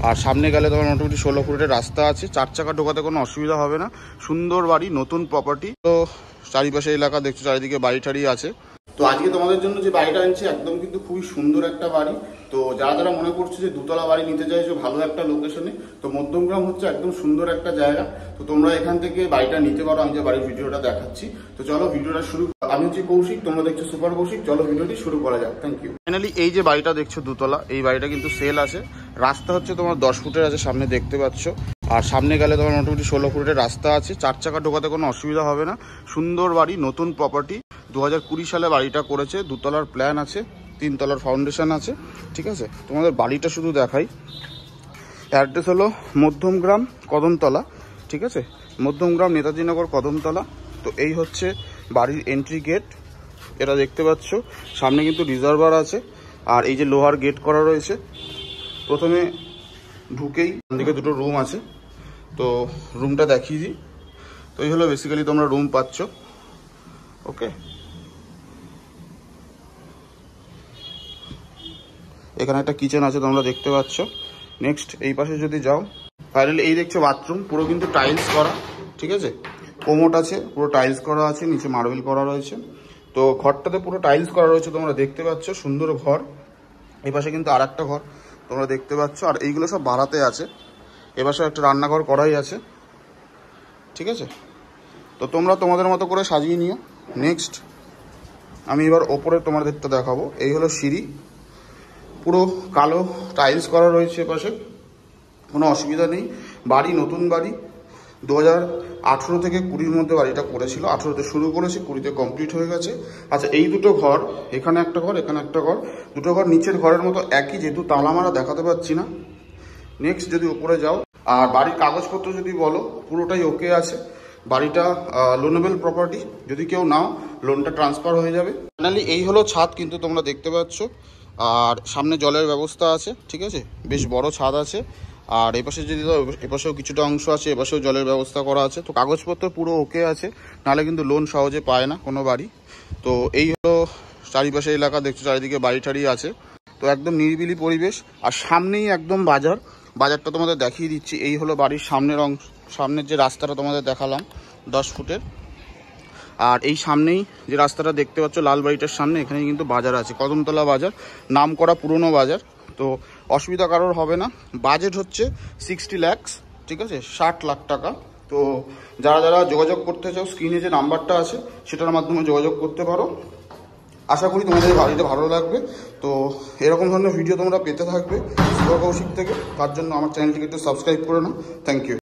আর সামনে গেলে তোমার মোটামুটি 16 ফুটের রাস্তা আছে, 4 চাকা ঢোকাতে কোনো অসুবিধা হবে না। সুন্দর বাড়ি, নতুন প্রপার্টি। তো চারিপাশে এলাকা দেখছো, চারিদিকে বাড়ি ঠাড়ি আছে। তো আজকে তোমাদের জন্য যে বাড়িটা আনছি একদম কিন্তু খুবই সুন্দর একটা বাড়ি। তো যারা যারা মনে করছে যে দুতলা বাড়ি নিতে চাইছো ভালো একটা লোকেশনে, তো মধ্যমগ্রাম হচ্ছে একদম সুন্দর একটা জায়গা। তো তোমরা এখান থেকে বাড়িটা নিতে পারো। আমি যে বাড়ির ভিডিওটা দেখাচ্ছি, তো চলো ভিডিওটা শুরু। আমি হচ্ছে কৌশিক, তোমরা দেখছো সুপার কৌশিক। চলো ভিডিওটি শুরু করা যাক। Thank you. ফাইনালি এই যে বাড়িটা দেখছো দুতলা, এই বাড়িটা কিন্তু সেল আছে। রাস্তা হচ্ছে তোমার 10 ফুটের আছে, সামনে দেখতে পাচ্ছ। আর সামনে গেলে তোমার মোটামুটি 16 ফুটের রাস্তা আছে, 4 চাকা ঢোকাতে কোনো অসুবিধা হবে না। সুন্দর বাড়ি, নতুন প্রপার্টি। 2020 সালে বাড়িটা করেছে। দুতলার প্ল্যান আছে, 3 তলার ফাউন্ডেশন আছে। ঠিক আছে, তোমাদের বাড়িটা শুধু দেখাই। অ্যাড্রেস হলো মধ্যমগ্রাম কদমতলা। ঠিক আছে, মধ্যমগ্রাম নেতাজি নগর কদমতলা। তো এই হচ্ছে বাড়ির এন্ট্রি গেট, এটা দেখতে পাচ্ছ। সামনে কিন্তু রিজার্ভার আছে, আর এই যে লোহার গেট করা রয়েছে। প্রথমে ঢুকেই দিকে দুটো রুম আছে, তো রুমটা দেখিয়ে দিই। তো এই হলো বেসিক্যালি তোমরা রুম পাচ্ছ। ওকে, এখানে একটা কিচেন আছে তোমরা দেখতে পাচ্ছ। নেক্সট এই পাশে যদি যাও, ফাইনালি এই দেখছো বাথরুম, পুরো কিন্তু টাইলস করা। ঠিক আছে, কোমোট আছে, পুরো টাইলস করা আছে, নিচে মার্বেল করা রয়েছে। তো ঘরটাতে পুরো টাইলস করা রয়েছে, তোমরা দেখতে পাচ্ছ। সুন্দর ঘর। এই পাশে কিন্তু আর একটা ঘর তোমরা দেখতে পাচ্ছ, আর এইগুলো সব ভাড়াতে আছে। এপাশে একটা রান্নাঘর করাই আছে। ঠিক আছে, তো তোমরা তোমাদের মতো করে সাজিয়ে নিও। নেক্সট আমি এবার ওপরে তোমাদেরটা দেখাবো। এই হলো সিঁড়ি, পুরো কালো টাইলস করা রয়েছে এপাশে, কোনো অসুবিধা নেই। বাড়ি নতুন বাড়ি, 2018 থেকে 20 মধ্যে বাড়িটা করেছিল। 18তে শুরু করেছে, 20তে কমপ্লিট হয়ে গেছে। আচ্ছা, এই দুটো ঘর, এখানে একটা ঘর, এখানে একটা ঘর, দুটো ঘর নিচের ঘরের মতো একই, যেহেতু তালা মারা দেখাতে পাচ্ছি না। নেক্সট যদি উপরে যাও, আর বাড়ির কাগজপত্র যদি বলো, পুরোটাই ওকে আছে। বাড়িটা লোনেবল প্রপার্টি, যদি কেউ নাও লোনটা ট্রান্সফার হয়ে যাবে। ফাইনালি এই হলো ছাদ, কিন্তু তোমরা দেখতে পাচ্ছ। আর সামনে জলের ব্যবস্থা আছে। ঠিক আছে, বেশ বড় ছাদ আছে। আর এপাশে যদি এপাশেও কিছুটা অংশ আছে, এপাশেও জলের ব্যবস্থা করা আছে। তো কাগজপত্র পুরো ওকে আছে, নাহলে কিন্তু লোন সহজে পায় না কোনো বাড়ি। তো এই হলো চারিপাশে এলাকা দেখছো, চারিদিকে বাড়ি ঠাড়ি আছে। তো একদম নিরিবিলি পরিবেশ, আর সামনেই একদম বাজার। বাজারটা তোমাদের দেখিয়ে দিচ্ছি। এই হলো বাড়ির সামনের অংশ, সামনের যে রাস্তাটা তোমাদের দেখালাম 10 ফুটের। আর এই সামনেই যে রাস্তাটা দেখতে পাচ্ছ লাল বাড়িটার সামনে, এখানে কিন্তু বাজার আছে, কদমতলা বাজার, নাম করা পুরনো বাজার। তো অসুবিধা কারোর হবে না। বাজেট হচ্ছে 60 lakhs। ঠিক আছে, 60 লাখ টাকা। তো যারা যারা যোগাযোগ করতে চাও, স্ক্রিনে যে নাম্বারটা আছে সেটার মাধ্যমে যোগাযোগ করতে পারো। আশা করি তোমাদের বাড়িটা ভালো লাগবে। তো এরকম ধরনের ভিডিও তোমরা পেতে থাকবে সুপার কৌশিক থেকে। তার জন্য আমার চ্যানেলটিকে একটু সাবস্ক্রাইব করে নাও। Thank you.